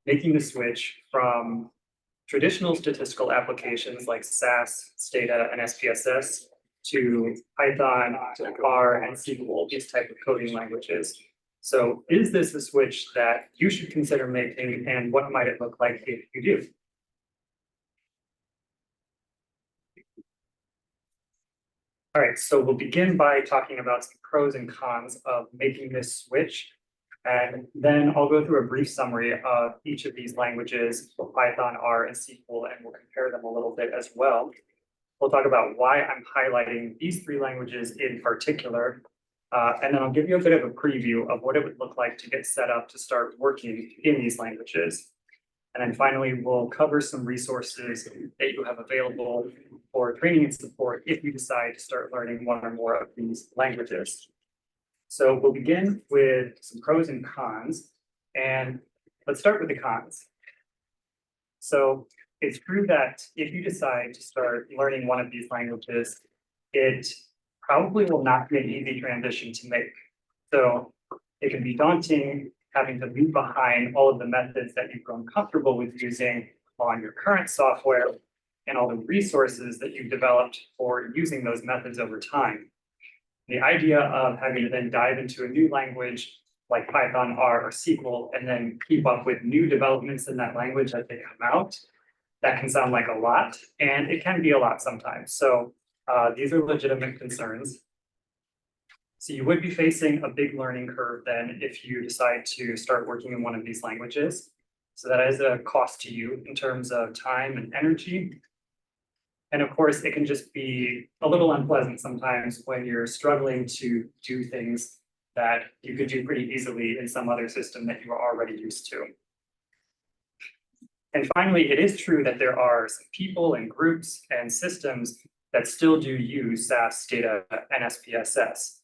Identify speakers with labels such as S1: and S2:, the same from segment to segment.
S1: making the switch from traditional statistical applications like SAS, STATA, and SPSS to Python, to R, and SQL, these type of coding languages. So is this a switch that you should consider making, and what might it look like if you do? All right, so we'll begin by talking about some pros and cons of making this switch. And then I'll go through a brief summary of each of these languages, Python, R, and SQL, and we'll compare them a little bit as well. We'll talk about why I'm highlighting these three languages in particular. And then I'll give you a bit of a preview of what it would look like to get set up to start working in these languages. And then finally, we'll cover some resources that you have available for training and support if you decide to start learning one or more of these languages. So we'll begin with some pros and cons, and let's start with the cons. So it's true that if you decide to start learning one of these languages, it probably will not be an easy transition to make. So it can be daunting having to leave behind all of the methods that you've grown comfortable with using on your current software and all the resources that you've developed for using those methods over time. The idea of having to then dive into a new language like Python, R, or SQL, and then keep up with new developments in that language as they come out, that can sound like a lot, and it can be a lot sometimes. So these are legitimate concerns. So you would be facing a big learning curve then if you decide to start working in one of these languages. So that is a cost to you in terms of time and energy. And of course, it can just be a little unpleasant sometimes when you're struggling to do things that you could do pretty easily in some other system that you are already used to. And finally, it is true that there are some people and groups and systems that still do use SAS, STATA, and SPSS.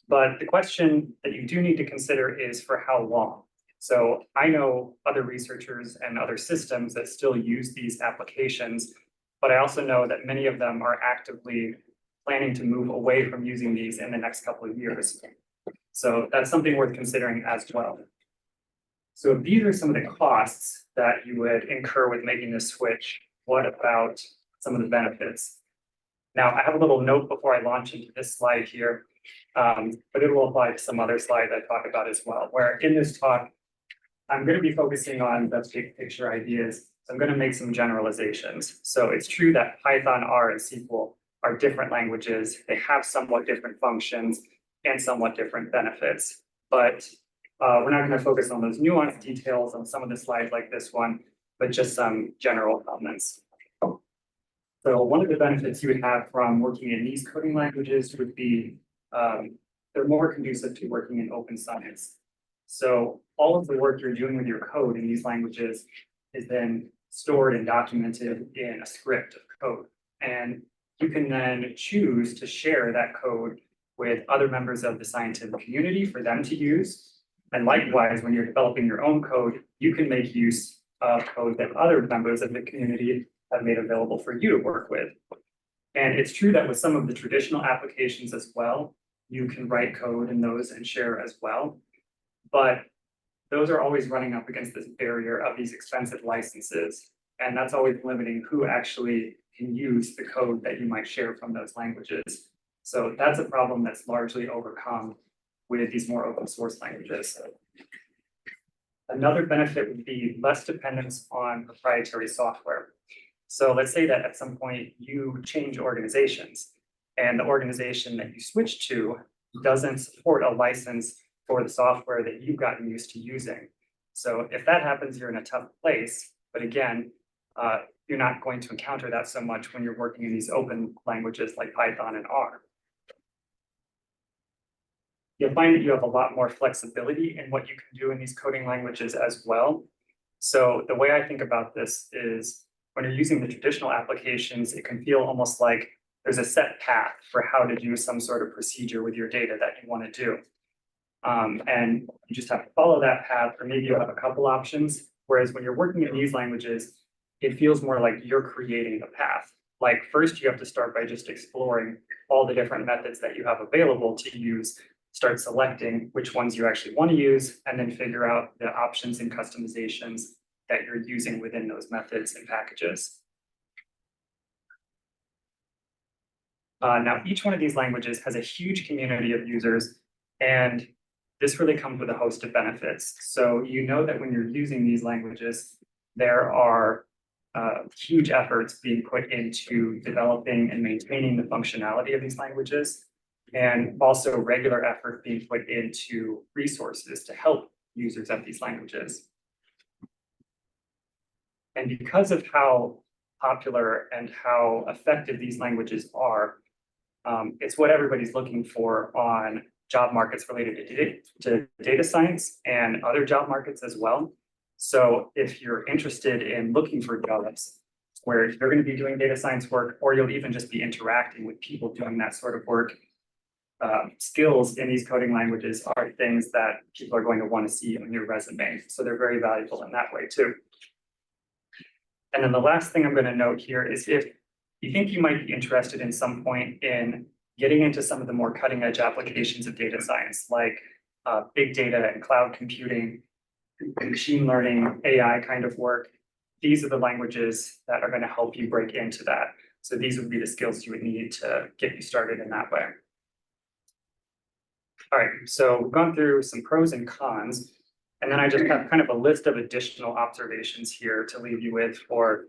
S1: But the question that you do need to consider is for how long. So I know other researchers and other systems that still use these applications, but I also know that many of them are actively planning to move away from using these in the next couple of years. So that's something worth considering as well. So if these are some of the costs that you would incur with making this switch, what about some of the benefits? Now, I have a little note before I launch into this slide here, but it will apply to some other slides I talk about as well, where in this talk, I'm going to be focusing on the big picture ideas. So I'm going to make some generalizations. So it's true that Python, R, and SQL are different languages. They have somewhat different functions and somewhat different benefits, but we're not going to focus on those nuanced details on some of the slides like this one, but just some general comments. So one of the benefits you would have from working in these coding languages would be they're more conducive to working in open science. So all of the work you're doing with your code in these languages is then stored and documented in a script of code. And you can then choose to share that code with other members of the scientific community for them to use. And likewise, when you're developing your own code, you can make use of code that other members of the community have made available for you to work with. And it's true that with some of the traditional applications as well, you can write code in those and share as well. But those are always running up against this barrier of these expensive licenses. And that's always limiting who actually can use the code that you might share from those languages. So that's a problem that's largely overcome with these more open source languages. Another benefit would be less dependence on proprietary software. So let's say that at some point you change organizations and the organization that you switch to doesn't support a license for the software that you've gotten used to using. So if that happens, you're in a tough place. But again, you're not going to encounter that so much when you're working in these open languages like Python and R. You'll find that you have a lot more flexibility in what you can do in these coding languages as well. So the way I think about this is when you're using the traditional applications, it can feel almost like there's a set path for how to do some sort of procedure with your data that you want to do. And you just have to follow that path, or maybe you have a couple options. Whereas when you're working in these languages, it feels more like you're creating the path. Like first you have to start by just exploring all the different methods that you have available to use, start selecting which ones you actually want to use, and then figure out the options and customizations that you're using within those methods and packages. Now, each one of these languages has a huge community of users, and this really comes with a host of benefits. So you know that when you're using these languages, there are huge efforts being put into developing and maintaining the functionality of these languages, and also regular effort being put into resources to help users of these languages. And because of how popular and how effective these languages are, it's what everybody's looking for on job markets related to data science and other job markets as well. So if you're interested in looking for jobs where you're going to be doing data science work, or you'll even just be interacting with people doing that sort of work, skills in these coding languages are things that people are going to want to see on your resume. So they're very valuable in that way too. And then the last thing I'm going to note here is if you think you might be interested in some point in getting into some of the more cutting edge applications of data science, like big data and cloud computing, machine learning, AI kind of work, these are the languages that are going to help you break into that. So these would be the skills you would need to get you started in that way. All right, so we've gone through some pros and cons, and then I just have kind of a list of additional observations here to leave you with for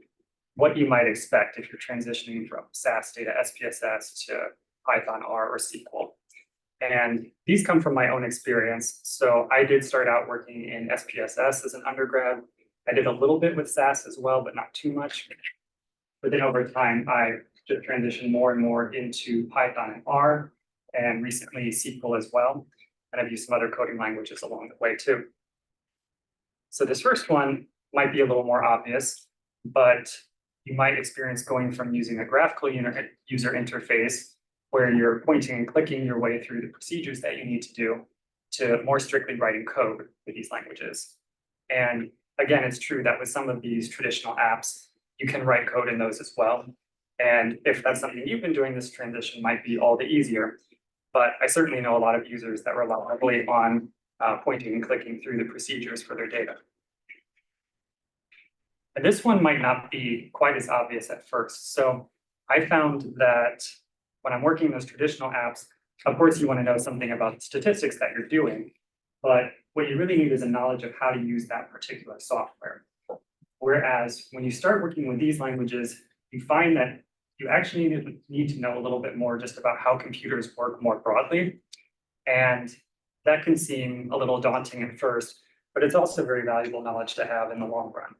S1: what you might expect if you're transitioning from SAS data, SPSS to Python, R, or SQL. And these come from my own experience. So I did start out working in SPSS as an undergrad. I did a little bit with SAS as well, but not too much. But then over time, I just transitioned more and more into Python and R, and recently SQL as well. And I've used some other coding languages along the way too. So this first one might be a little more obvious, but you might experience going from using a graphical user interface where you're pointing and clicking your way through the procedures that you need to do to more strictly writing code with these languages. And again, it's true that with some of these traditional apps, you can write code in those as well. And if that's something you've been doing, this transition might be all the easier. But I certainly know a lot of users that rely heavily on pointing and clicking through the procedures for their data. And this one might not be quite as obvious at first. So I found that when I'm working in those traditional apps, of course, you want to know something about the statistics that you're doing, but what you really need is a knowledge of how to use that particular software. Whereas when you start working with these languages, you find that you actually need to know a little bit more just about how computers work more broadly. And that can seem a little daunting at first, but it's also very valuable knowledge to have in the long run.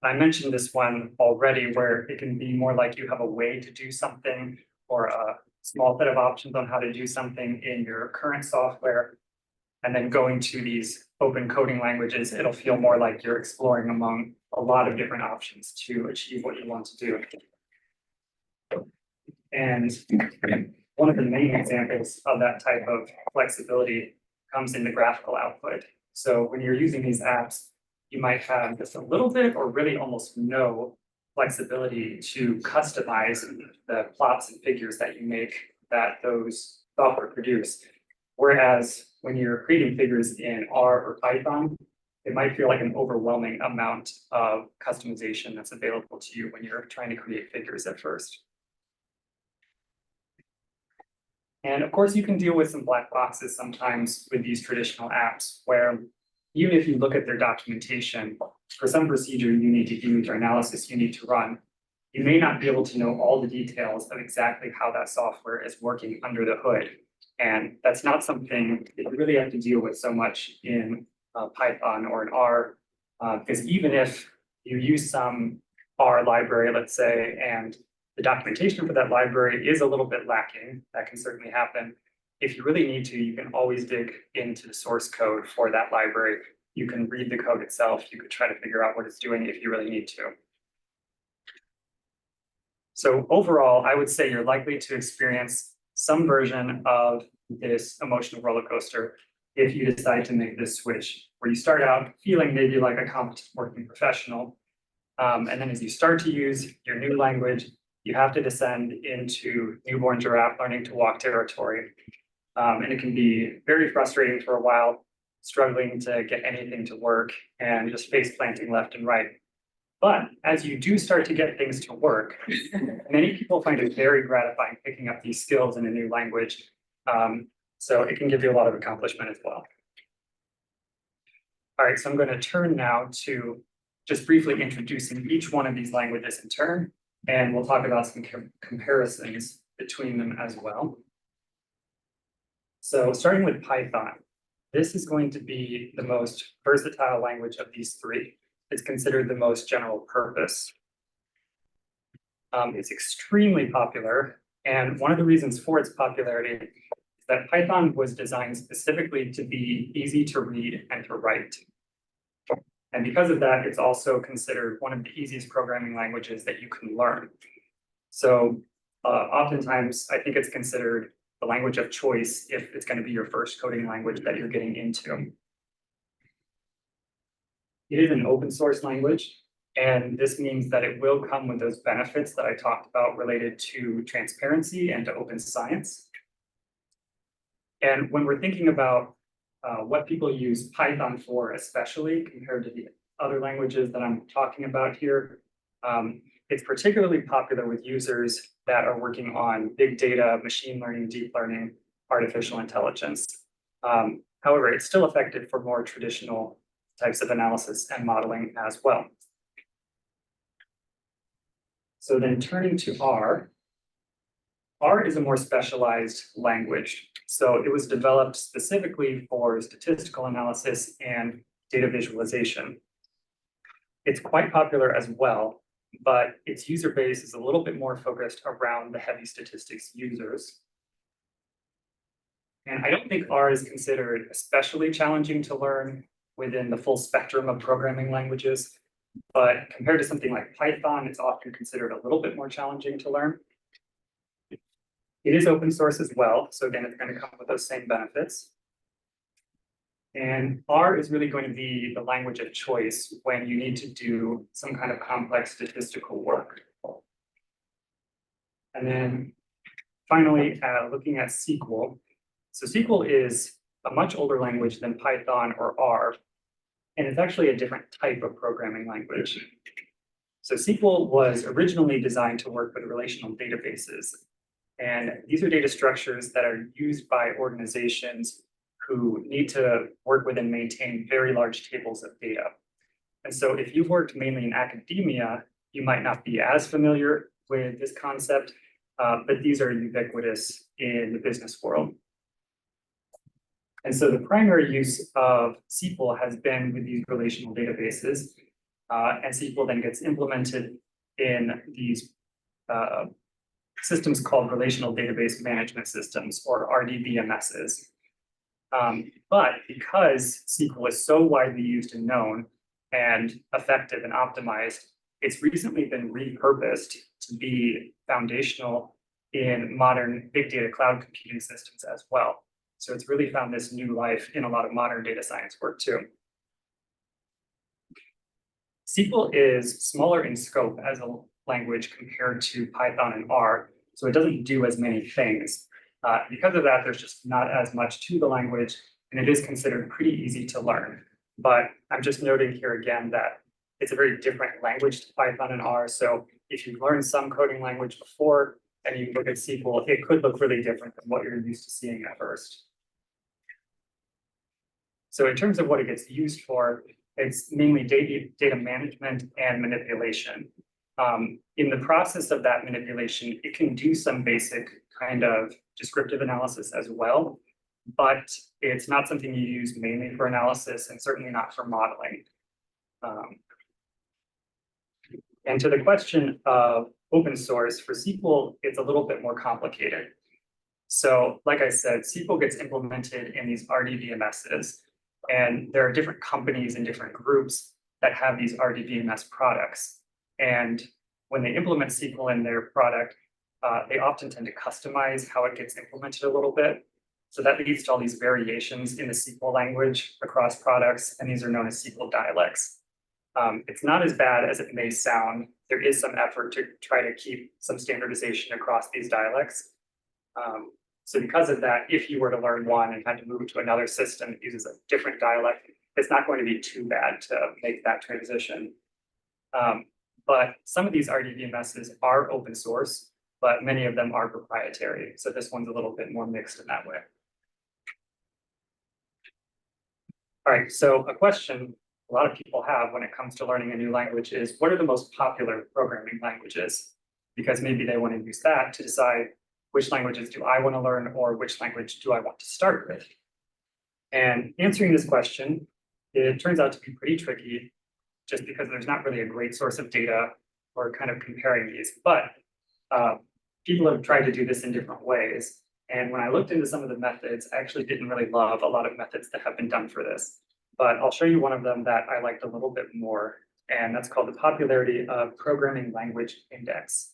S1: I mentioned this one already, where it can be more like you have a way to do something or a small set of options on how to do something in your current software. And then going to these open coding languages, it'll feel more like you're exploring among a lot of different options to achieve what you want to do. And one of the main examples of that type of flexibility comes in the graphical output. So when you're using these apps, you might have just a little bit or really almost no flexibility to customize the plots and figures that you make that those software produce. Whereas when you're creating figures in R or Python, it might feel like an overwhelming amount of customization that's available to you when you're trying to create figures at first. And of course, you can deal with some black boxes sometimes with these traditional apps where even if you look at their documentation, for some procedure you need to use or analysis you need to run, you may not be able to know all the details of exactly how that software is working under the hood. And that's not something that you really have to deal with so much in Python or in R, because even if you use some R library, let's say, and the documentation for that library is a little bit lacking, that can certainly happen. If you really need to, you can always dig into the source code for that library. You can read the code itself. You could try to figure out what it's doing if you really need to. So overall, I would say you're likely to experience some version of this emotional roller coaster if you decide to make this switch, where you start out feeling maybe like a competent working professional. And then as you start to use your new language, you have to descend into newborn giraffe learning to walk territory. And it can be very frustrating for a while. struggling to get anything to work and just face planting left and right. But as you do start to get things to work, many people find it very gratifying picking up these skills in a new language. So it can give you a lot of accomplishment as well. All right, so I'm going to turn now to just briefly introducing each one of these languages in turn, and we'll talk about some comparisons between them as well. So starting with Python, this is going to be the most versatile language of these three. It's considered the most general purpose. It's extremely popular, and one of the reasons for its popularity is that Python was designed specifically to be easy to read and to write. And because of that, it's also considered one of the easiest programming languages that you can learn. So oftentimes, I think it's considered the language of choice if it's going to be your first coding language that you're getting into. It is an open source language, and this means that it will come with those benefits that I talked about related to transparency and to open science. And when we're thinking about what people use Python for, especially compared to the other languages that I'm talking about here, it's particularly popular with users that are working on big data, machine learning, deep learning, artificial intelligence. However, it's still effective for more traditional types of analysis and modeling as well. So then turning to R, R is a more specialized language. So it was developed specifically for statistical analysis and data visualization. It's quite popular as well, but its user base is a little bit more focused around the heavy statistics users. And I don't think R is considered especially challenging to learn within the full spectrum of programming languages, but compared to something like Python, it's often considered a little bit more challenging to learn. It is open source as well, so again, it's going to come with those same benefits. And R is really going to be the language of choice when you need to do some kind of complex statistical work. And then finally, looking at SQL. So SQL is a much older language than Python or R, and it's actually a different type of programming language. So SQL was originally designed to work with relational databases. And these are data structures that are used by organizations who need to work with and maintain very large tables of data. And so if you've worked mainly in academia, you might not be as familiar with this concept, but these are ubiquitous in the business world. And so the primary use of SQL has been with these relational databases, and SQL then gets implemented in these systems called relational database management systems, or RDBMSs. But because SQL is so widely used and known and effective and optimized, it's recently been repurposed to be foundational in modern big data cloud computing systems as well. So it's really found this new life in a lot of modern data science work too. SQL is smaller in scope as a language compared to Python and R, so it doesn't do as many things. Because of that, there's just not as much to the language, and it is considered pretty easy to learn. But I'm just noting here again that it's a very different language to Python and R, so if you've learned some coding language before and you look at SQL, it could look really different than what you're used to seeing at first. So in terms of what it gets used for, it's mainly data management and manipulation. In the process of that manipulation, it can do some basic kind of descriptive analysis as well, but it's not something you use mainly for analysis and certainly not for modeling. And to the question of open source, for SQL, it's a little bit more complicated. So like I said, SQL gets implemented in these RDBMSs, and there are different companies and different groups that have these RDBMS products. And when they implement SQL in their product, they often tend to customize how it gets implemented a little bit. So that leads to all these variations in the SQL language across products, and these are known as SQL dialects. It's not as bad as it may sound. There is some effort to try to keep some standardization across these dialects. So because of that, if you were to learn one and had to move to another system that uses a different dialect, it's not going to be too bad to make that transition. But some of these RDBMSs are open source, but many of them are proprietary. So this one's a little bit more mixed in that way. All right, so a question a lot of people have when it comes to learning a new language is, what are the most popular programming languages? Because maybe they want to use that to decide which languages do I want to learn or which language do I want to start with? And answering this question, it turns out to be pretty tricky just because there's not really a great source of data or kind of comparing these, but people have tried to do this in different ways. And when I looked into some of the methods, I actually didn't really love a lot of methods that have been done for this. But I'll show you one of them that I liked a little bit more, and that's called the Popularity of Programming Language Index.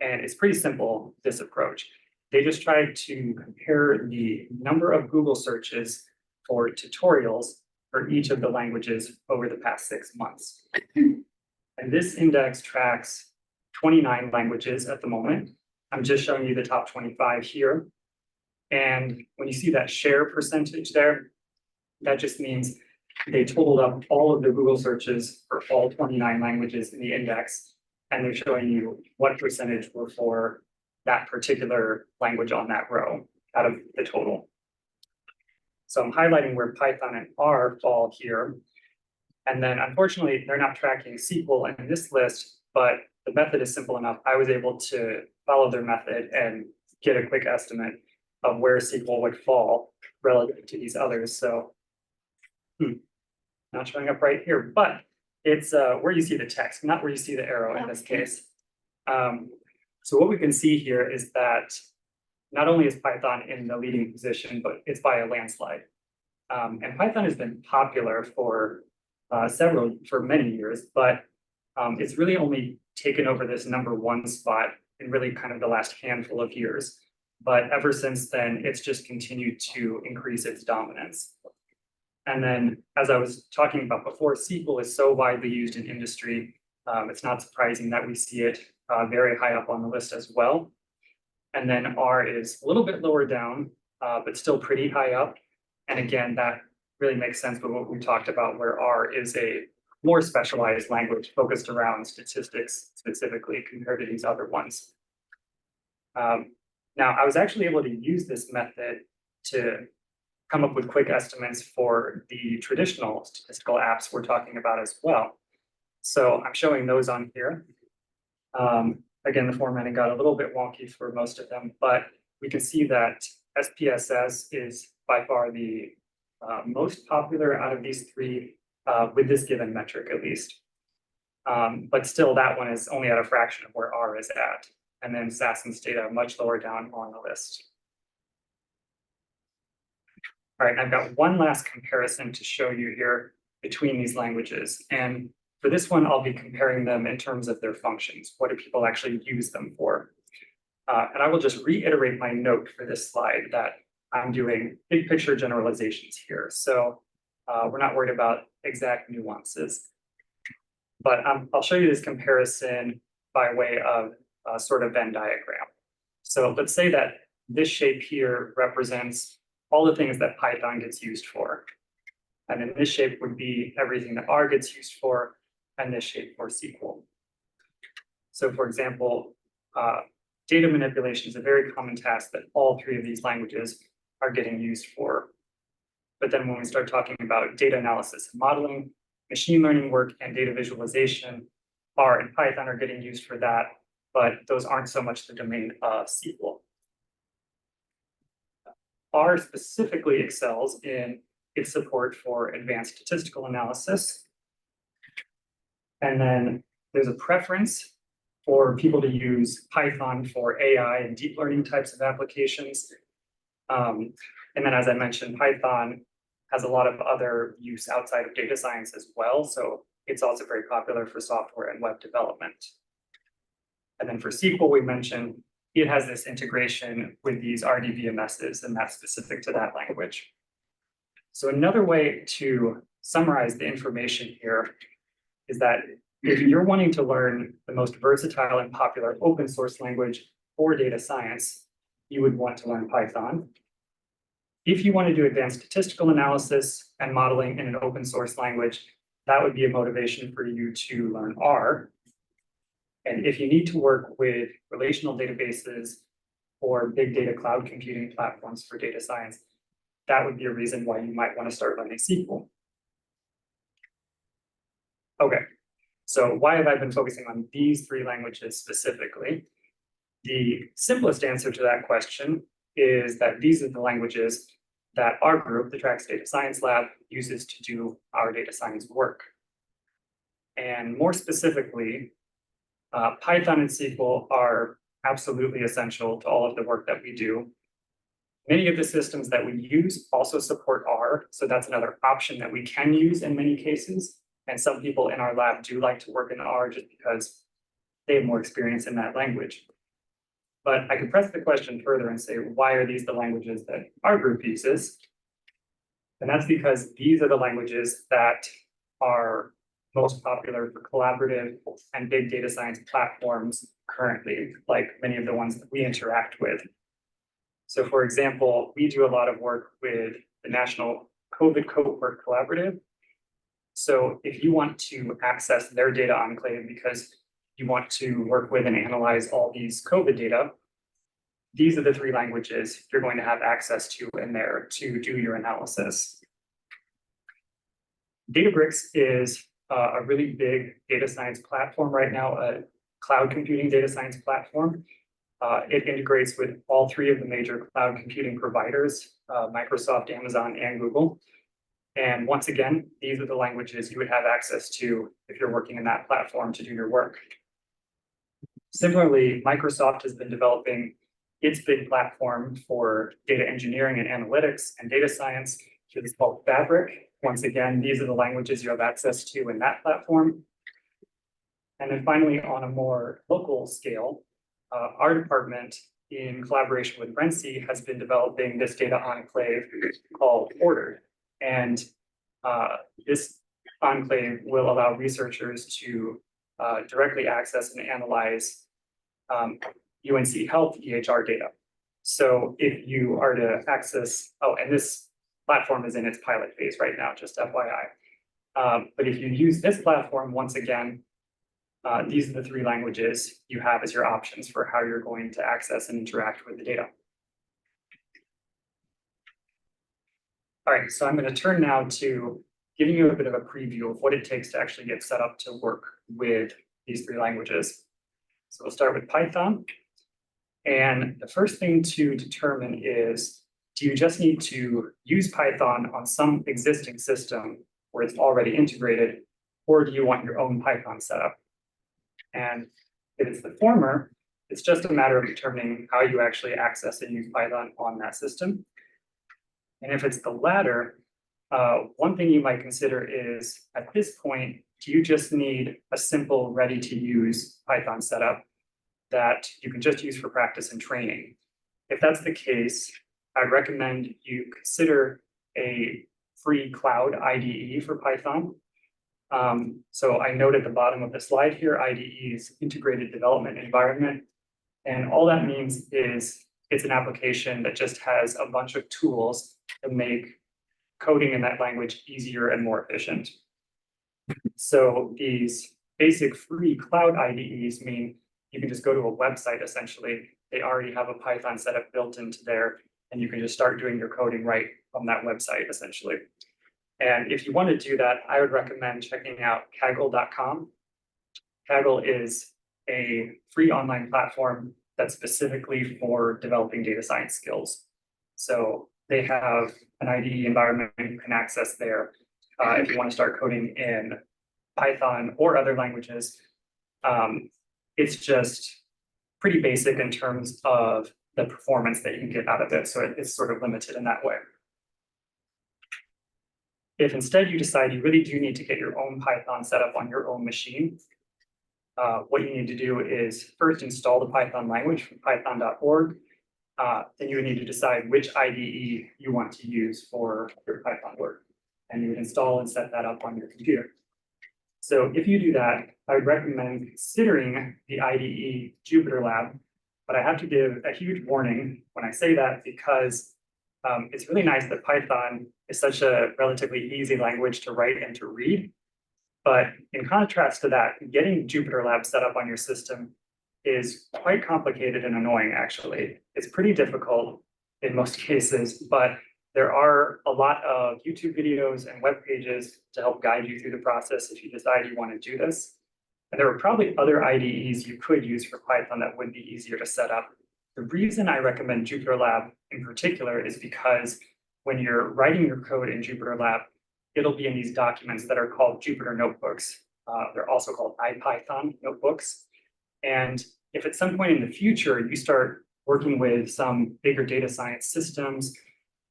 S1: And it's pretty simple, this approach. They just tried to compare the number of Google searches for tutorials for each of the languages over the past 6 months. And this index tracks 29 languages at the moment. I'm just showing you the top 25 here. And when you see that share percentage there, that just means they totaled up all of the Google searches for all 29 languages in the index, and they're showing you what percentage were for that particular language on that row out of the total. So I'm highlighting where Python and R fall here. And then unfortunately, they're not tracking SQL in this list, but the method is simple enough. I was able to follow their method and get a quick estimate of where SQL would fall relative to these others. So not showing up right here, but it's where you see the text, not where you see the arrow in this case. So what we can see here is that not only is Python in the leading position, but it's by a landslide. And Python has been popular for many years, but it's really only taken over this #1 spot in really kind of the last handful of years. But ever since then, it's just continued to increase its dominance. And then, as I was talking about before, SQL is so widely used in industry, it's not surprising that we see it very high up on the list as well. And then R is a little bit lower down, but still pretty high up. And again, that really makes sense with what we talked about, where R is a more specialized language focused around statistics specifically compared to these other ones. Now, I was actually able to use this method to come up with quick estimates for the traditional statistical apps we're talking about as well. So I'm showing those on here. Again, the formatting got a little bit wonky for most of them, but we can see that SPSS is by far the most popular out of these three with this given metric at least. But still, that one is only at a fraction of where R is at. And then SAS and STATA much lower down on the list. All right, I've got one last comparison to show you here between these languages. And for this one, I'll be comparing them in terms of their functions. What do people actually use them for? And I will just reiterate my note for this slide that I'm doing big picture generalizations here. So we're not worried about exact nuances. But I'll show you this comparison by way of a sort of Venn diagram. So let's say that this shape here represents all the things that Python gets used for. And then this shape would be everything that R gets used for, and this shape for SQL. So for example, data manipulation is a very common task that all three of these languages are getting used for. But then when we start talking about data analysis and modeling, machine learning work, and data visualization, R and Python are getting used for that, but those aren't so much the domain of SQL. R specifically excels in its support for advanced statistical analysis. And then there's a preference for people to use Python for AI and deep learning types of applications. And then, as I mentioned, Python has a lot of other use outside of data science as well. So it's also very popular for software and web development. And then for SQL, we mentioned it has this integration with these RDBMSs, and that's specific to that language. So another way to summarize the information here is that if you're wanting to learn the most versatile and popular open source language for data science, you would want to learn Python. If you want to do advanced statistical analysis and modeling in an open source language, that would be a motivation for you to learn R. And if you need to work with relational databases or big data cloud computing platforms for data science, that would be a reason why you might want to start learning SQL. Okay, so why have I been focusing on these three languages specifically? The simplest answer to that question is that these are the languages that our group, the Trax Data Science Lab, uses to do our data science work. And more specifically, Python and SQL are absolutely essential to all of the work that we do. Many of the systems that we use also support R, so that's another option that we can use in many cases. And some people in our lab do like to work in R just because they have more experience in that language. But I could press the question further and say, why are these the languages that our group uses? And that's because these are the languages that are most popular for collaborative and big data science platforms currently, like many of the ones that we interact with. So for example, we do a lot of work with the National COVID Cohort Collaborative. So if you want to access their data enclave because you want to work with and analyze all these COVID data, these are the three languages you're going to have access to in there to do your analysis. Databricks is a really big data science platform right now, a cloud computing data science platform. It integrates with all three of the major cloud computing providers, Microsoft, Amazon, and Google. And once again, these are the languages you would have access to if you're working in that platform to do your work. Similarly, Microsoft has been developing its big platform for data engineering and analytics and data science, which is called Fabric. Once again, these are the languages you have access to in that platform. And then finally, on a more local scale, our department, in collaboration with Renzi, has been developing this data enclave called Ordered. And this enclave will allow researchers to directly access and analyze UNC Health EHR data. So if you are to access, and this platform is in its pilot phase right now, just FYI. But if you use this platform, once again, these are the three languages you have as your options for how you're going to access and interact with the data. All right, so I'm going to turn now to giving you a bit of a preview of what it takes to actually get set up to work with these three languages. So we'll start with Python. And the first thing to determine is, do you just need to use Python on some existing system where it's already integrated, or do you want your own Python setup? And if it's the former, it's just a matter of determining how you actually access and use Python on that system. And if it's the latter, one thing you might consider is, at this point, do you just need a simple, ready-to-use Python setup that you can just use for practice and training? If that's the case, I'd recommend you consider a free cloud IDE for Python. So I note at the bottom of the slide here, IDE is Integrated Development Environment. And all that means is it's an application that just has a bunch of tools to make coding in that language easier and more efficient. So these basic free cloud IDEs mean you can just go to a website, essentially. They already have a Python setup built into there, and you can just start doing your coding right from that website, essentially. And if you want to do that, I would recommend checking out Kaggle.com. Kaggle is a free online platform that's specifically for developing data science skills. So they have an IDE environment you can access there if you want to start coding in Python or other languages. It's just pretty basic in terms of the performance that you can get out of it. So it's sort of limited in that way. If instead you decide you really do need to get your own Python set up on your own machine, what you need to do is first install the Python language from python.org. Then you would need to decide which IDE you want to use for your Python work. And you would install and set that up on your computer. So if you do that, I would recommend considering the IDE Jupyter Lab But I have to give a huge warning when I say that because it's really nice that Python is such a relatively easy language to write and to read. But in contrast to that, getting Jupyter Lab set up on your system is quite complicated and annoying, actually. It's pretty difficult in most cases, but there are a lot of YouTube videos and web pages to help guide you through the process if you decide you want to do this. And there are probably other IDEs you could use for Python that would be easier to set up. The reason I recommend Jupyter Lab in particular is because when you're writing your code in Jupyter Lab, it'll be in these documents that are called Jupyter Notebooks. They're also called IPython notebooks. And if at some point in the future you start working with some bigger data science systems,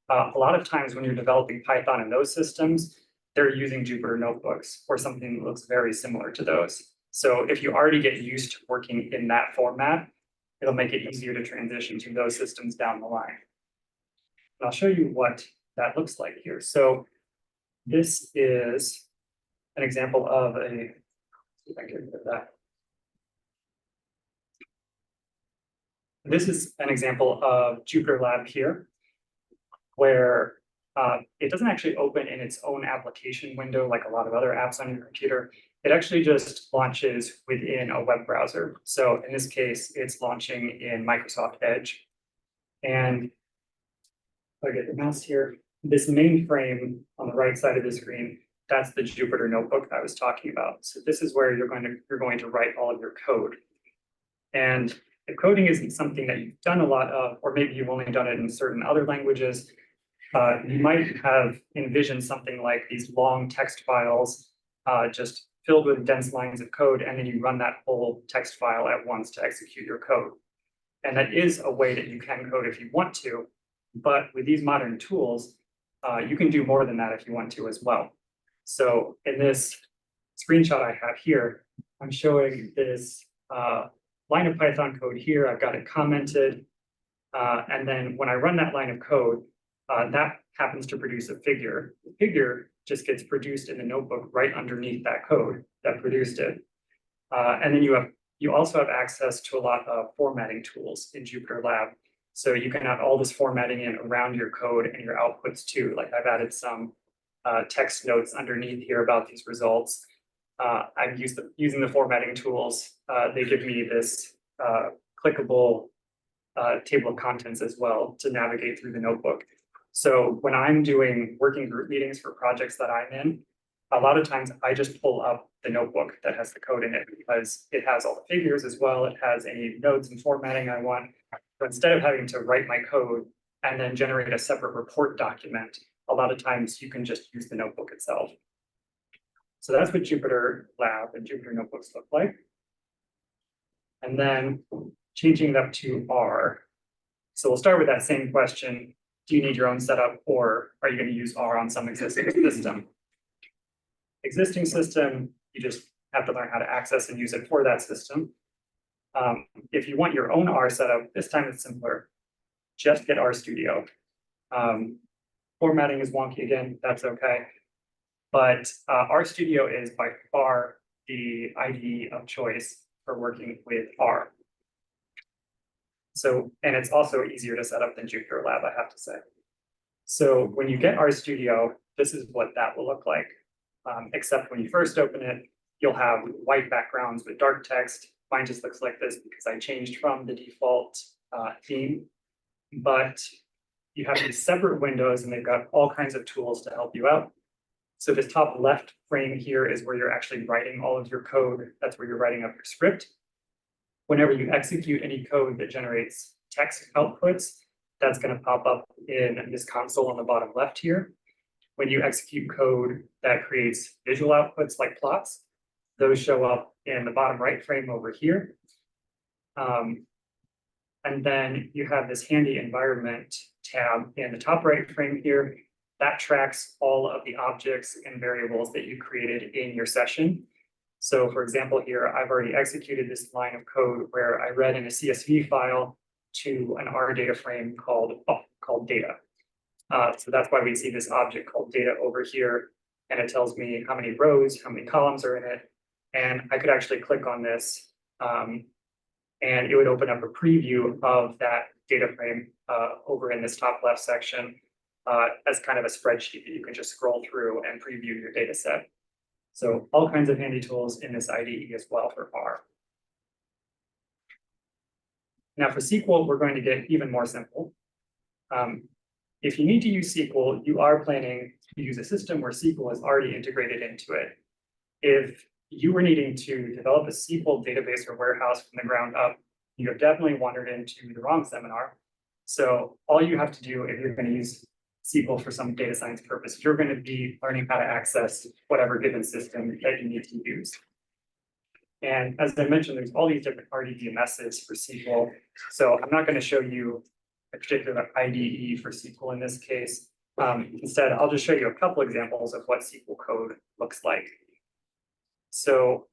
S1: a lot of times when you're developing Python in those systems, they're using Jupyter Notebooks or something that looks very similar to those. So if you already get used to working in that format, it'll make it easier to transition to those systems down the line. And I'll show you what that looks like here. So this is an example of a, see if I can get that. This is an example of Jupyter Lab here, where it doesn't actually open in its own application window like a lot of other apps on your computer. It actually just launches within a web browser. So in this case, it's launching in Microsoft Edge. And if I get the mouse here, this main frame on the right side of the screen, that's the Jupyter Notebook I was talking about. So this is where you're going to write all of your code. And if coding isn't something that you've done a lot of, or maybe you've only done it in certain other languages, you might have envisioned something like these long text files just filled with dense lines of code, and then you run that whole text file at once to execute your code. And that is a way that you can code if you want to, but with these modern tools, you can do more than that if you want to as well. So in this screenshot I have here, I'm showing this line of Python code here. I've got it commented. And then when I run that line of code, that happens to produce a figure. The figure just gets produced in the notebook right underneath that code that produced it. And then you also have access to a lot of formatting tools in Jupyter Lab. So you can add all this formatting in around your code and your outputs too. Like I've added some text notes underneath here about these results. I'm using the formatting tools. They give me this clickable table of contents as well to navigate through the notebook. So when I'm doing working group meetings for projects that I'm in, a lot of times I just pull up the notebook that has the code in it because it has all the figures as well. It has any notes and formatting I want. So instead of having to write my code and then generate a separate report document, a lot of times you can just use the notebook itself. So that's what Jupyter Lab and Jupyter Notebooks look like. And then changing it up to R. So we'll start with that same question. Do you need your own setup, or are you going to use R on some existing system? Existing system, you just have to learn how to access and use it for that system. If you want your own R setup, this time it's simpler. Just get RStudio. Formatting is wonky again, that's okay. But RStudio is by far the IDE of choice for working with R. So, and it's also easier to set up than Jupyter Lab, I have to say. So when you get RStudio, this is what that will look like. Except when you first open it, you'll have white backgrounds with dark text. Mine just looks like this because I changed from the default theme. But you have these separate windows and they've got all kinds of tools to help you out. So this top left frame here is where you're actually writing all of your code. That's where you're writing up your script. Whenever you execute any code that generates text outputs, that's going to pop up in this console on the bottom left here. When you execute code that creates visual outputs like plots, those show up in the bottom right frame over here. And then you have this handy environment tab in the top right frame here that tracks all of the objects and variables that you created in your session. So for example, here, I've already executed this line of code where I read in a CSV file to an R data frame called data. So that's why we see this object called data over here. And it tells me how many rows, how many columns are in it. And I could actually click on this And it would open up a preview of that data frame over in this top left section as kind of a spreadsheet that you can just scroll through and preview your data set. So all kinds of handy tools in this IDE as well for R. Now for SQL, we're going to get even more simple. If you need to use SQL, you are planning to use a system where SQL is already integrated into it. If you were needing to develop a SQL database or warehouse from the ground up, you have definitely wandered into the wrong seminar. So all you have to do if you're going to use SQL for some data science purpose, you're going to be learning how to access whatever given system that you need to use. And as I mentioned, there's all these different RDBMSs for SQL. So I'm not going to show you a particular IDE for SQL in this case. Instead, I'll just show you a couple examples of what SQL code looks like. So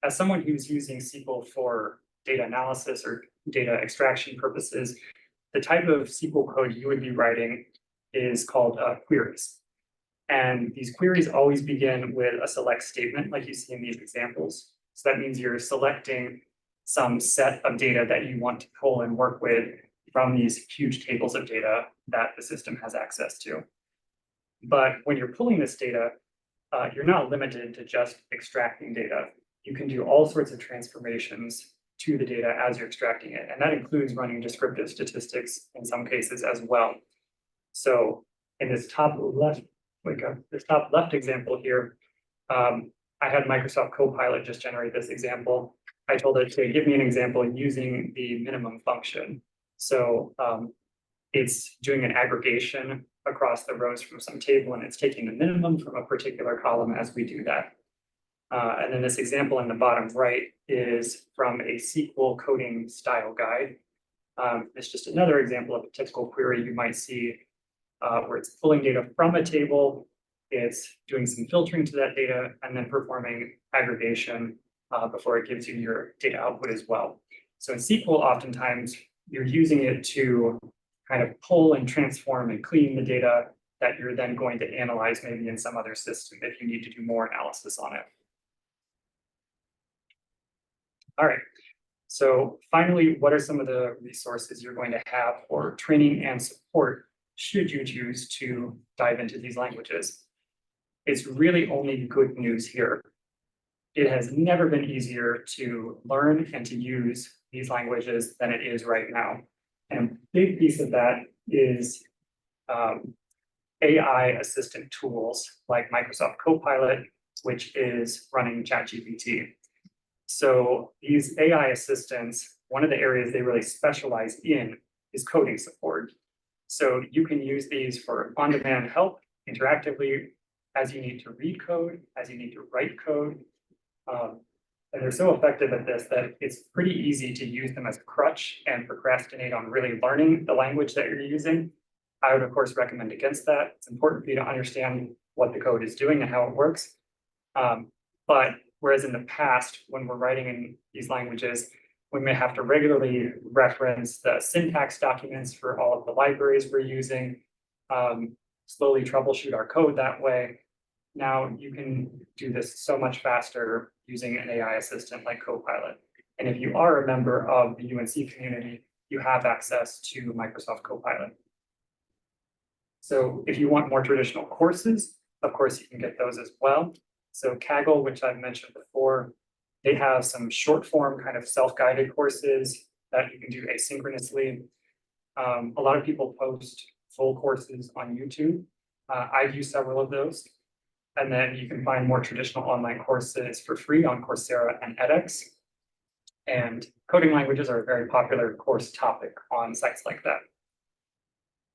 S1: as someone who's using SQL for data analysis or data extraction purposes, the type of SQL code you would be writing is called queries. And these queries always begin with a select statement like you see in these examples. So that means you're selecting some set of data that you want to pull and work with from these huge tables of data that the system has access to. But when you're pulling this data, you're not limited to just extracting data. You can do all sorts of transformations to the data as you're extracting it. And that includes running descriptive statistics in some cases as well. So in this top left example here, I had Microsoft Copilot just generate this example. I told it to give me an example using the minimum function. So it's doing an aggregation across the rows from some table, and it's taking the minimum from a particular column as we do that. And then this example in the bottom right is from a SQL coding style guide. It's just another example of a typical query you might see where it's pulling data from a table, it's doing some filtering to that data, and then performing aggregation before it gives you your data output as well. So in SQL, oftentimes you're using it to kind of pull and transform and clean the data that you're then going to analyze maybe in some other system if you need to do more analysis on it. All right, so finally, what are some of the resources you're going to have for training and support should you choose to dive into these languages? It's really only good news here. It has never been easier to learn and to use these languages than it is right now. And a big piece of that is AI assistant tools like Microsoft Copilot, which is running ChatGPT. So these AI assistants, one of the areas they really specialize in is coding support. So you can use these for on-demand help interactively as you need to read code, as you need to write code. And they're so effective at this that it's pretty easy to use them as a crutch and procrastinate on really learning the language that you're using. I would, of course, recommend against that. It's important for you to understand what the code is doing and how it works. But whereas in the past, when we're writing in these languages, we may have to regularly reference the syntax documents for all of the libraries we're using, slowly troubleshoot our code that way. Now you can do this so much faster using an AI assistant like Copilot. And if you are a member of the UNC community, you have access to Microsoft Copilot. So if you want more traditional courses, of course, you can get those as well. So Kaggle, which I've mentioned before, they have some short form kind of self-guided courses that you can do asynchronously. A lot of people post full courses on YouTube. I've used several of those. And then you can find more traditional online courses for free on Coursera and edX. And coding languages are a very popular course topic on sites like that.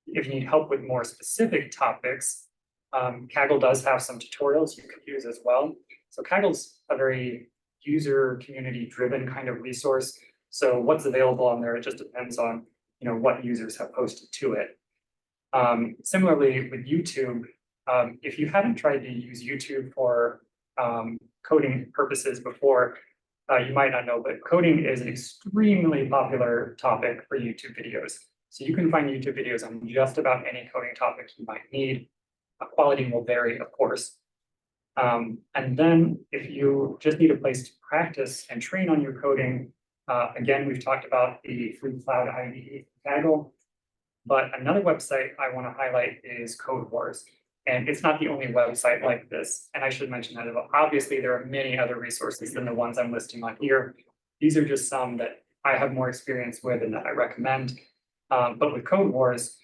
S1: If you need help with more specific topics, Kaggle does have some tutorials you could use as well. So Kaggle's a very user community driven kind of resource. So what's available on there, it just depends on what users have posted to it. Similarly with YouTube, if you haven't tried to use YouTube for coding purposes before, you might not know, but coding is an extremely popular topic for YouTube videos. So you can find YouTube videos on just about any coding topic you might need. Quality will vary, of course. And then if you just need a place to practice and train on your coding, Again, we've talked about the free cloud IDE Kaggle, but another website I want to highlight is Code Wars. And it's not the only website like this. And I should mention that obviously there are many other resources than the ones I'm listing on here. These are just some that I have more experience with and that I recommend. But with Code Wars,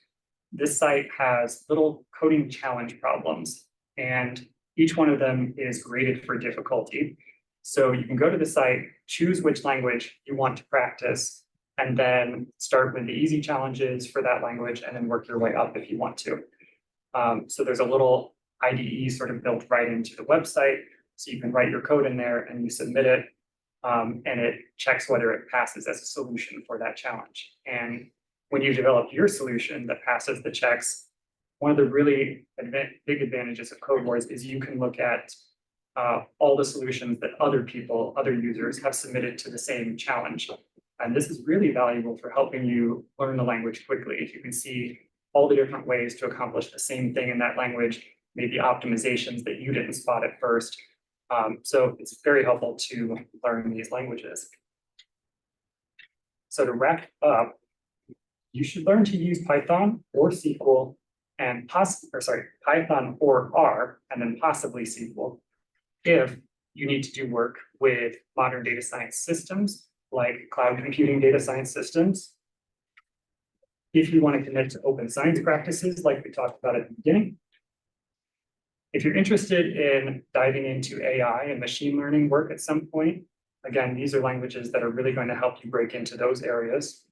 S1: this site has little coding challenge problems, and each one of them is graded for difficulty. So you can go to the site, choose which language you want to practice, and then start with the easy challenges for that language and then work your way up if you want to. So there's a little IDE sort of built right into the website. So you can write your code in there and you submit it, and it checks whether it passes as a solution for that challenge. And when you develop your solution that passes the checks, one of the really big advantages of Code Wars is you can look at all the solutions that other people, other users have submitted to the same challenge. And this is really valuable for helping you learn the language quickly. If you can see all the different ways to accomplish the same thing in that language, maybe optimizations that you didn't spot at first. So it's very helpful to learn these languages. So to wrap up, you should learn to use Python or SQL and Python or R, and then possibly SQL, if you need to do work with modern data science systems, like cloud computing data science systems. If you want to commit to open science practices, like we talked about at the beginning. If you're interested in diving into AI and machine learning work at some point, again, these are languages that are really going to help you break into those areas.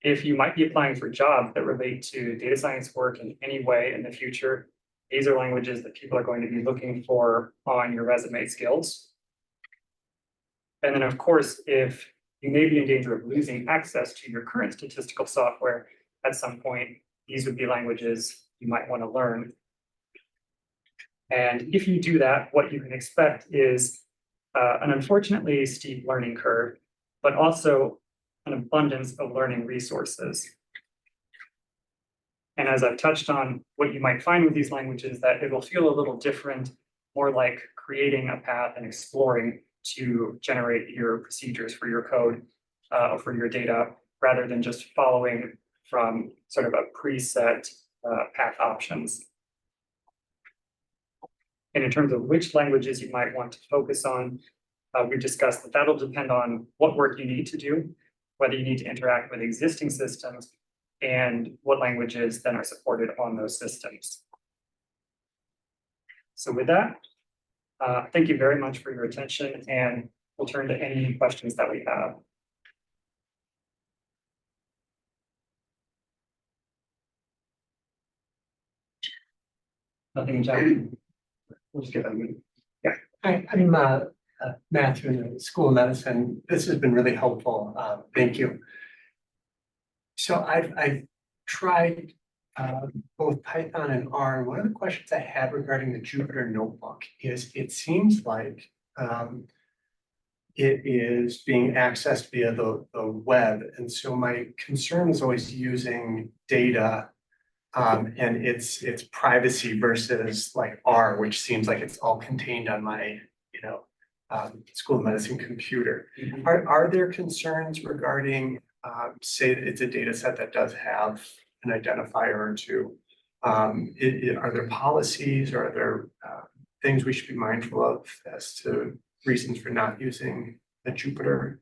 S1: If you might be applying for jobs that relate to data science work in any way in the future, these are languages that people are going to be looking for on your resume skills. And then, of course, if you may be in danger of losing access to your current statistical software at some point, these would be languages you might want to learn. And if you do that, what you can expect is an unfortunately steep learning curve, but also an abundance of learning resources. And as I've touched on, what you might find with these languages, that it will feel a little different, more like creating a path and exploring to generate your procedures for your code, for your data, rather than just following from sort of a preset path options. And in terms of which languages you might want to focus on, we discussed that that'll depend on what work you need to do, whether you need to interact with existing systems, and what languages then are supported on those systems. So with that, thank you very much for your attention, and we'll turn to any questions that we have. Nothing, Jack? We'll just get that moving. Yeah.
S2: Hi, I'm Matthew in the School of Medicine. This has been really helpful. Thank you. So I've tried both Python and R. And one of the questions I had regarding the Jupyter Notebook is it seems like it is being accessed via the web. And so my concern is always using data and its privacy versus like R, which seems like it's all contained on my, School of Medicine computer.
S1: Mm-hmm.
S2: Are there concerns regarding, say it's a data set that does have an identifier or two? Are there policies or are there things we should be mindful of as to reasons for not using a Jupyter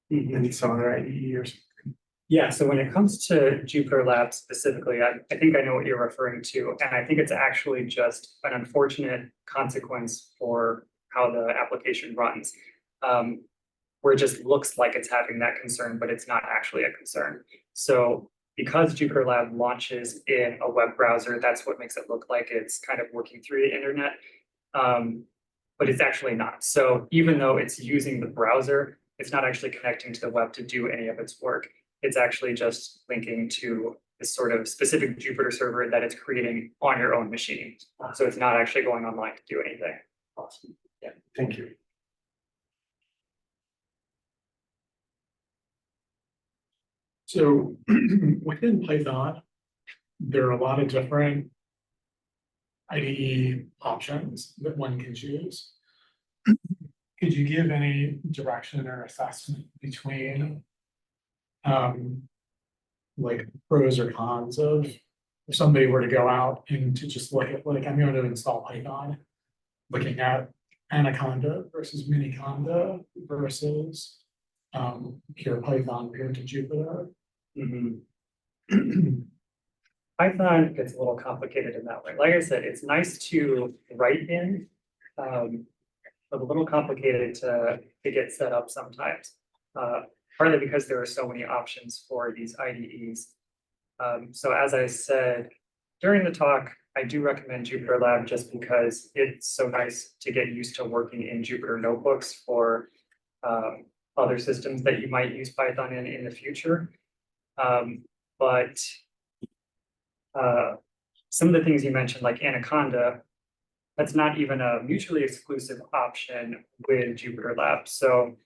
S2: and some other IDE or something?
S1: Yeah, so when it comes to Jupyter Lab specifically, I think I know what you're referring to, and I think it's actually just an unfortunate consequence for how the application runs, where it just looks like it's having that concern, but it's not actually a concern. So because Jupyter Lab launches in a web browser, that's what makes it look like it's kind of working through the internet, but it's actually not. So even though it's using the browser, it's not actually connecting to the web to do any of its work. It's actually just linking to this sort of specific Jupyter server that it's creating on your own machine. So it's not actually going online to do anything.
S2: Awesome. Yeah, thank you.
S3: So within Python, there are a lot of different IDE options that one can choose. could you give any direction or assessment between like pros or cons of if somebody were to go out and to just look at, like, I'm going to install Python, looking at Anaconda versus Miniconda versus pure Python paired to Jupyter?
S1: Python gets a little complicated in that way. Like I said, it's nice to write in, but a little complicated to get set up sometimes. Partly because there are so many options for these IDEs. So as I said during the talk, I do recommend Jupyter Lab just because it's so nice to get used to working in Jupyter notebooks for other systems that you might use Python in the future. But some of the things you mentioned, like Anaconda, that's not even a mutually exclusive option with Jupyter Lab. So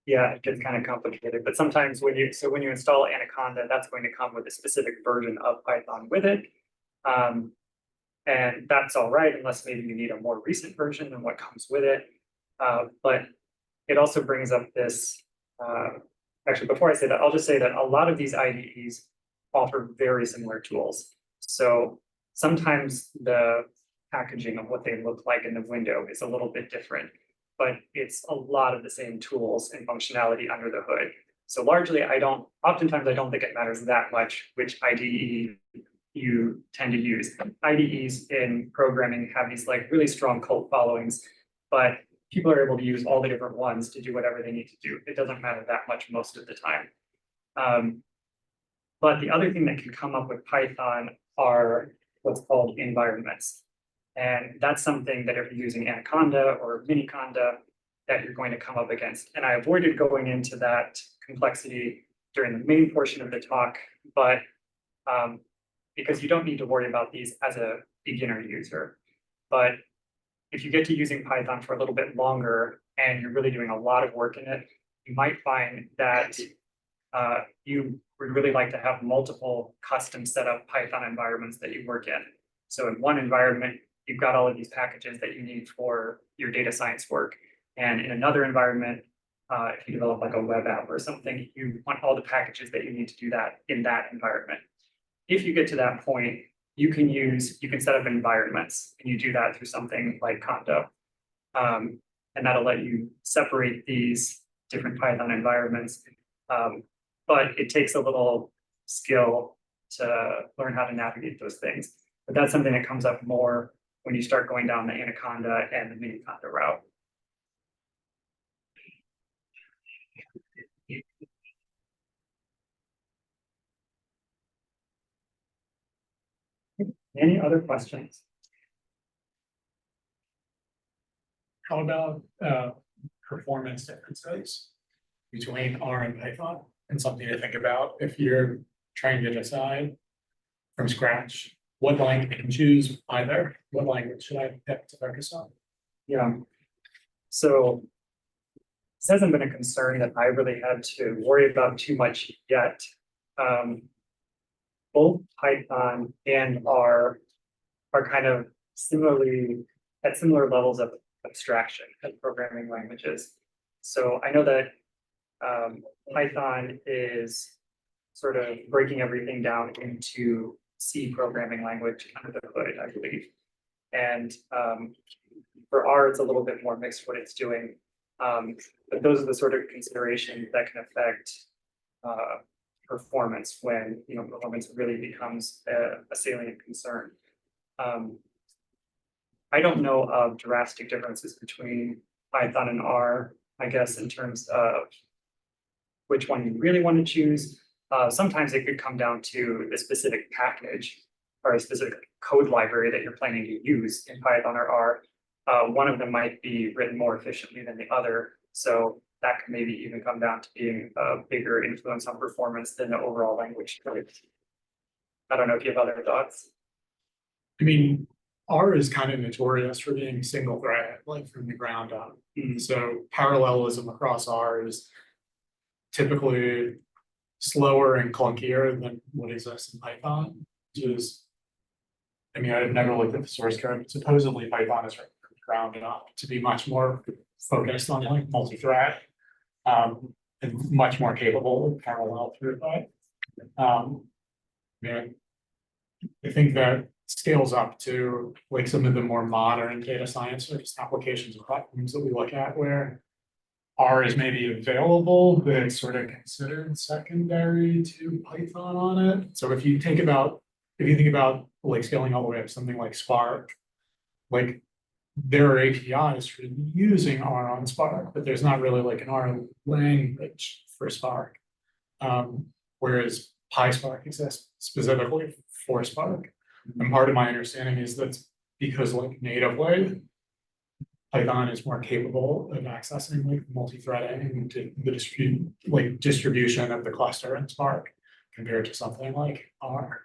S1: yeah, it gets kind of complicated, but sometimes when you install Anaconda, that's going to come with a specific version of Python with it. And that's all right, unless maybe you need a more recent version than what comes with it. But it also brings up this, actually, before I say that, I'll just say that a lot of these IDEs offer very similar tools. So sometimes the packaging of what they look like in the window is a little bit different, but it's a lot of the same tools and functionality under the hood. So largely, oftentimes I don't think it matters that much which IDE you tend to use. IDEs in programming have these like really strong cult followings, but people are able to use all the different ones to do whatever they need to do. It doesn't matter that much most of the time. But the other thing that can come up with Python are what's called environments. And that's something that if you're using Anaconda or Miniconda, that you're going to come up against. And I avoided going into that complexity during the main portion of the talk, but because you don't need to worry about these as a beginner user. But if you get to using Python for a little bit longer and you're really doing a lot of work in it, you might find that you would really like to have multiple custom set up Python environments that you work in. So in one environment, you've got all of these packages that you need for your data science work. And in another environment, if you develop like a web app or something, you want all the packages that you need to do that in that environment. If you get to that point, you can set up environments, and you do that through something like Conda. And that'll let you separate these different Python environments. But it takes a little skill to learn how to navigate those things. But that's something that comes up more when you start going down the Anaconda and the Miniconda route. Any other questions?
S3: How about performance differences between R and Python? And something to think about if you're trying to decide from scratch what language you can choose either. What language should I pick to focus on?
S1: Yeah. So this hasn't been a concern that I really had to worry about too much yet. Both Python and R are kind of at similar levels of abstraction as programming languages. So I know that Python is sort of breaking everything down into C programming language under the hood, I believe. And for R, it's a little bit more mixed what it's doing. But those are the sort of considerations that can affect performance when performance really becomes a salient concern. I don't know of drastic differences between Python and R, I guess, in terms of which one you really want to choose. Sometimes it could come down to the specific package or a specific code library that you're planning to use in Python or R. One of them might be written more efficiently than the other. So that can maybe even come down to being a bigger influence on performance than the overall language choice. I don't know if you have other thoughts.
S3: I mean, R is kind of notorious for being single thread, like from the ground up. So parallelism across R is typically slower and clunkier than what exists in Python, which is I mean, I've never looked at the source code, but supposedly Python is grounded up to be much more focused on like multi-thread. And much more capable of parallel throughput. Yeah, I think that scales up to like some of the more modern data science or just applications and platforms that we look at where R is maybe available, but it's sort of considered secondary to Python on it. So if you think about like scaling all the way up to something like Spark, like there are APIs for using R on Spark, but there's not really like an R language for Spark. Whereas PySpark exists specifically for Spark. And part of my understanding is that because like natively, Python is more capable of accessing like multi-threading to the distribution of the cluster in Spark compared to something like R.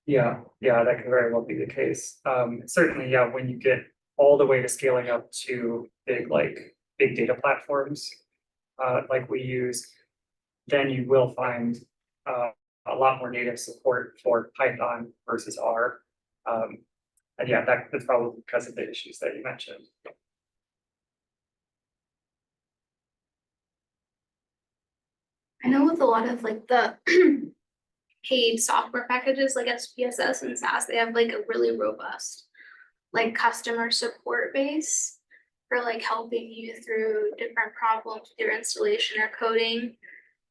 S1: Yeah, that can very well be the case. Certainly, yeah, when you get all the way to scaling up to big data platforms, like we use, then you will find a lot more native support for Python versus R. And yeah, that's probably because of the issues that you mentioned.
S4: I know with a lot of like the paid software packages like SPSS and SAS, they have like a really robust like customer support base for like helping you through different problems with your installation or coding.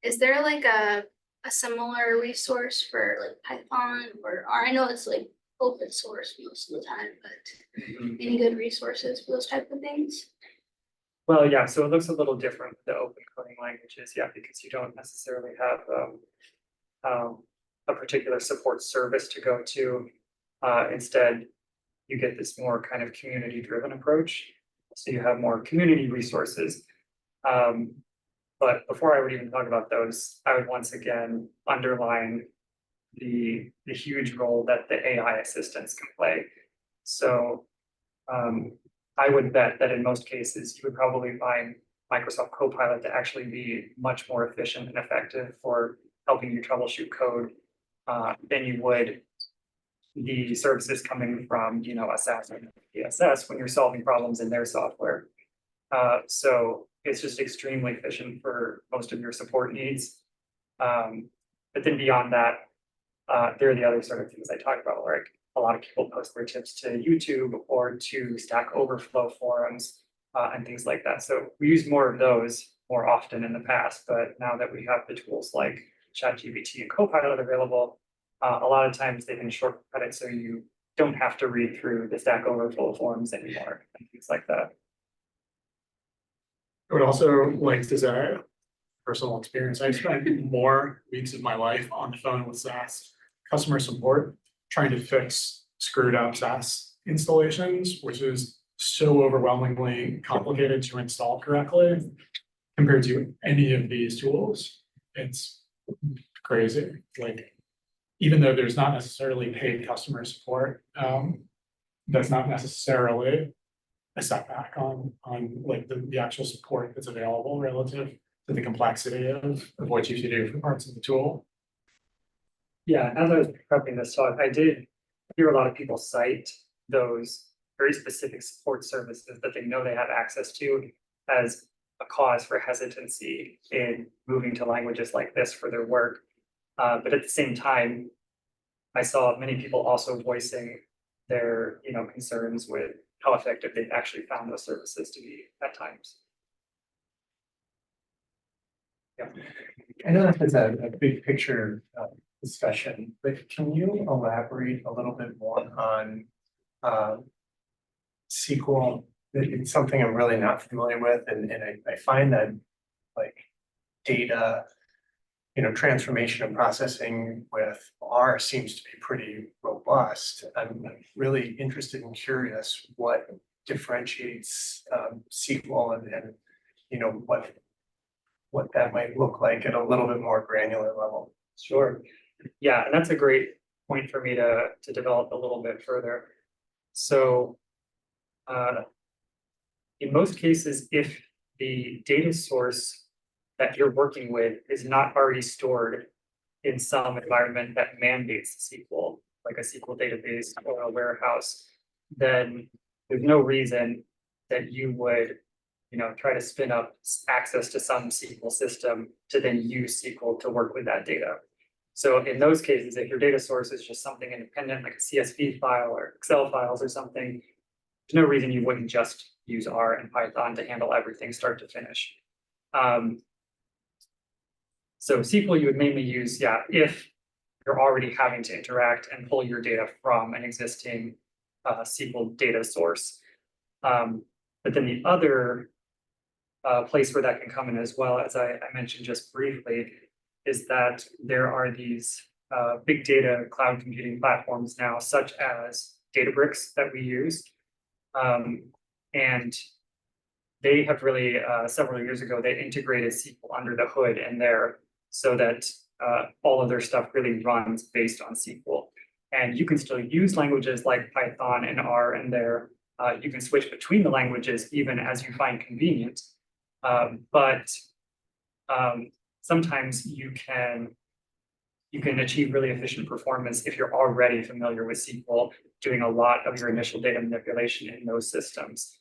S4: Is there like a similar resource for like Python or I know it's like open source most of the time, but any good resources for those type of things?
S1: Well, yeah, so it looks a little different with the open coding languages, yeah, because you don't necessarily have a particular support service to go to. Instead, you get this more kind of community-driven approach. So you have more community resources. But before I would even talk about those, I would once again underline the huge role that the AI assistants can play. So I would bet that in most cases, you would probably find Microsoft Copilot to actually be much more efficient and effective for helping you troubleshoot code than you would the services coming from, a SAS and SPSS when you're solving problems in their software. So it's just extremely efficient for most of your support needs. But then beyond that, there are the other sort of things I talked about, like a lot of people post their tips to YouTube or to Stack Overflow forums and things like that. So we use more of those more often in the past, but now that we have the tools like ChatGPT and Copilot available, a lot of times they can shortcut it so you don't have to read through the Stack Overflow forums anymore and things like that.
S3: I would also like to say, personal experience, I spent more weeks of my life on the phone with SAS customer support, trying to fix screwed up SAS installations, which is so overwhelmingly complicated to install correctly compared to any of these tools. It's crazy. Like, even though there's not necessarily paid customer support, that's not necessarily a setback on like the actual support that's available relative to the complexity of what you should do for parts of the tool.
S1: Yeah, as I was prepping this talk, I did hear a lot of people cite those very specific support services that they know they have access to as a cause for hesitancy in moving to languages like this for their work. But at the same time, I saw many people also voicing their, concerns with how effective they've actually found those services to be at times. Yeah.
S2: I know that's a big picture discussion, but can you elaborate a little bit more on SQL? It's something I'm really not familiar with, and I find that like data, transformation and processing with R seems to be pretty robust. I'm really interested and curious what differentiates SQL and what that might look like at a little bit more granular level.
S1: Sure. Yeah, and that's a great point for me to develop a little bit further. So in most cases, if the data source that you're working with is not already stored in some environment that mandates SQL, like a SQL database or a warehouse, then there's no reason that you would, try to spin up access to some SQL system to then use SQL to work with that data. So in those cases, if your data source is just something independent, like a CSV file or Excel files or something, there's no reason you wouldn't just use R and Python to handle everything start to finish. So SQL you would mainly use, if you're already having to interact and pull your data from an existing SQL data source. But then the other place where that can come in as well, as I mentioned just briefly, is that there are these big data cloud computing platforms now, such as Databricks that we use. And they have really, several years ago, they integrated SQL under the hood in there so that all of their stuff really runs based on SQL. And you can still use languages like Python and R in there. You can switch between the languages even as you find convenient. But sometimes you can achieve really efficient performance if you're already familiar with SQL, doing a lot of your initial data manipulation in those systems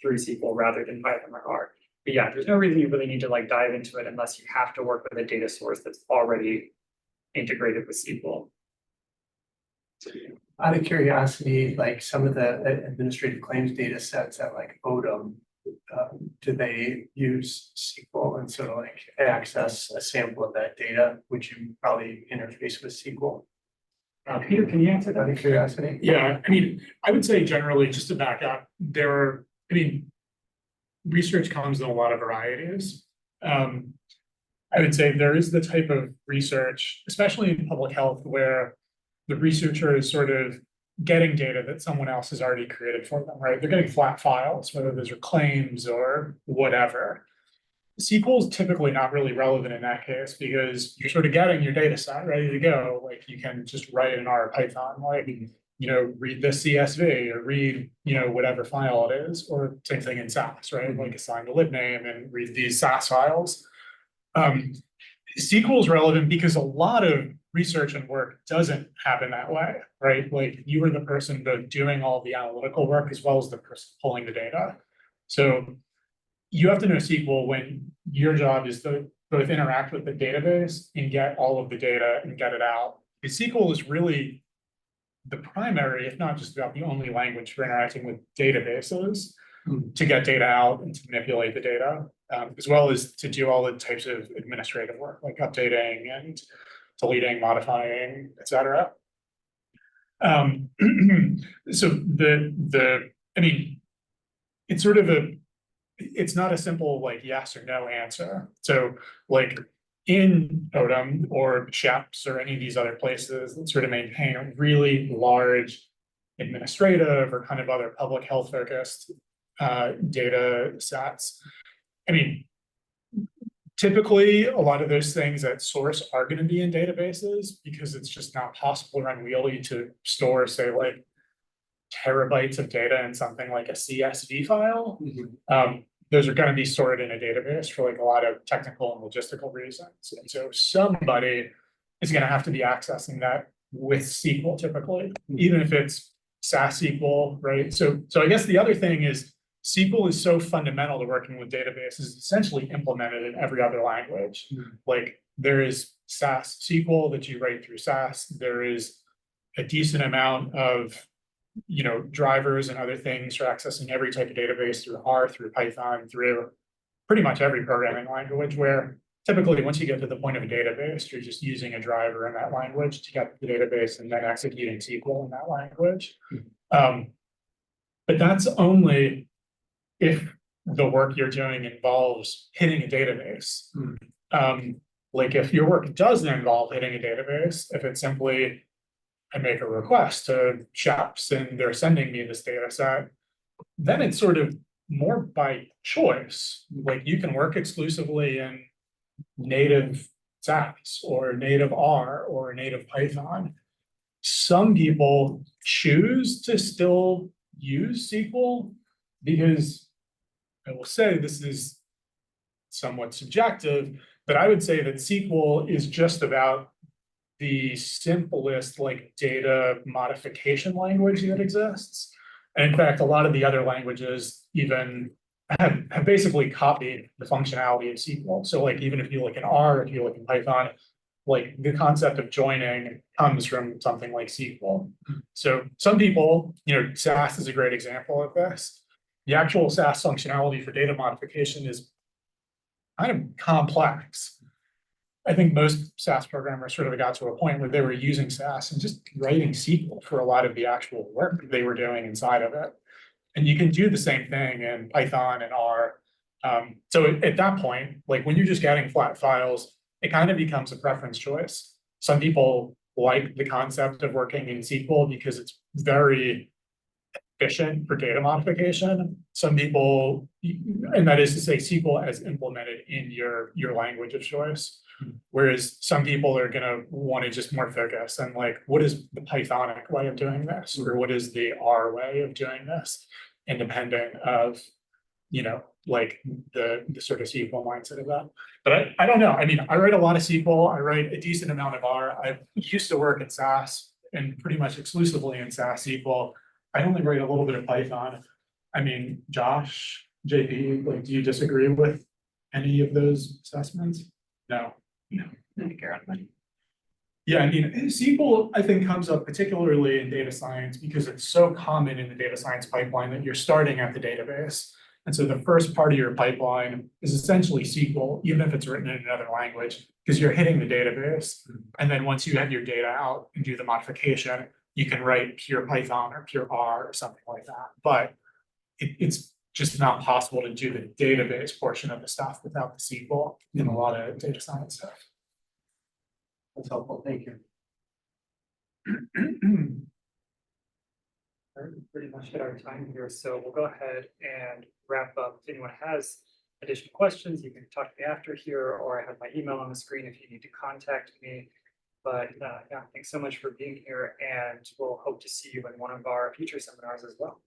S1: through SQL rather than Python or R. But yeah, there's no reason you really need to like dive into it unless you have to work with a data source that's already integrated with SQL.
S2: Out of curiosity, like some of the administrative claims data sets at like Odom, do they use SQL? And so to like access a sample of that data, would you probably interface with SQL?
S1: Peter, can you answer
S2: Out
S1: that?
S2: of curiosity?
S3: Yeah, I mean, I would say generally, just to back up, research comes in a lot of varieties. I would say there is the type of research, especially in public health, where the researcher is sort of getting data that someone else has already created for them, right? They're getting flat files, whether those are claims or whatever. SQL is typically not really relevant in that case because you're sort of getting your data set ready to go. Like you can just write in R Python, like, read the CSV or read, whatever file it is, or same thing in SAS, right? Like assign the lib name and read these SAS files. SQL is relevant because a lot of research and work doesn't happen that way, right? Like you are the person both doing all the analytical work as well as the person pulling the data. So you have to know SQL when your job is to both interact with the database and get all of the data and get it out. Because SQL is really the primary, if not just about the only language for interacting with databases to get data out and to manipulate the data, as well as to do all the types of administrative work, like updating and deleting, modifying, et cetera. So it's sort of it's not a simple like yes or no answer. So like in Odom or SHEPS or any of these other places that sort of maintain really large administrative or kind of other public health focused data sets. Typically a lot of those things at source are going to be in databases because it's just not possible or unwieldy to store, say, like terabytes of data in something like a CSV file. Those are going to be stored in a database for like a lot of technical and logistical reasons. And so somebody is going to have to be accessing that with SQL typically, even if it's SAS SQL, right? So I guess the other thing is SQL is so fundamental to working with databases, it's essentially implemented in every other language. Like there is SAS SQL that you write through SAS. There is a decent amount of drivers and other things for accessing every type of database through R, through Python, through pretty much every programming language, where typically once you get to the point of a database, you're just using a driver in that language to get the database and then executing SQL in that language. But that's only if the work you're doing involves hitting a database. Like if your work doesn't involve hitting a database, if it's simply I make a request to SHEPS and they're sending me this data set, then it's sort of more by choice. Like you can work exclusively in native SAS or native R or native Python. Some people choose to still use SQL because I will say this is somewhat subjective, but I would say that SQL is just about the simplest like data modification language that exists. And in fact, a lot of the other languages even have basically copied the functionality of SQL. So like even if you look in R, if you look in Python, like the concept of joining comes from something like SQL. So some people, SAS is a great example of this. The actual SAS functionality for data modification is kind of complex. I think most SAS programmers sort of got to a point where they were using SAS and just writing SQL for a lot of the actual work they were doing inside of it. And you can do the same thing in Python and R. So at that point, like when you're just getting flat files, it kind of becomes a preference choice. Some people like the concept of working in SQL because it's very efficient for data modification. Some people, and that is to say SQL as implemented in your language of choice. Whereas some people are gonna want to just more focus on like, what is the Pythonic way of doing this? Or what is the R way of doing this? Independent of, like the sort of SQL mindset of that. But I don't know. I mean, I write a lot of SQL. I write a decent amount of R. I used to work in SAS and pretty much exclusively in SAS SQL. I only write a little bit of Python. I mean, Josh, JP, like, do you disagree with any of those assessments? No. Yeah, I mean, SQL, I think, comes up particularly in data science because it's so common in the data science pipeline that you're starting at the database. And so the first part of your pipeline is essentially SQL, even if it's written in another language, because you're hitting the database. And then once you have your data out and do the modification, you can write pure Python or pure R or something like that. But it's just not possible to do the database portion of the stuff without the SQL in a lot of data science stuff.
S1: That's helpful, thank you. All right, we pretty much hit our time here, so we'll go ahead and wrap up. If anyone has additional questions, you can talk to me after here, or I have my email on the screen if you need to contact me. But yeah, thanks so much for being here, and we'll hope to see you in one of our future seminars as well.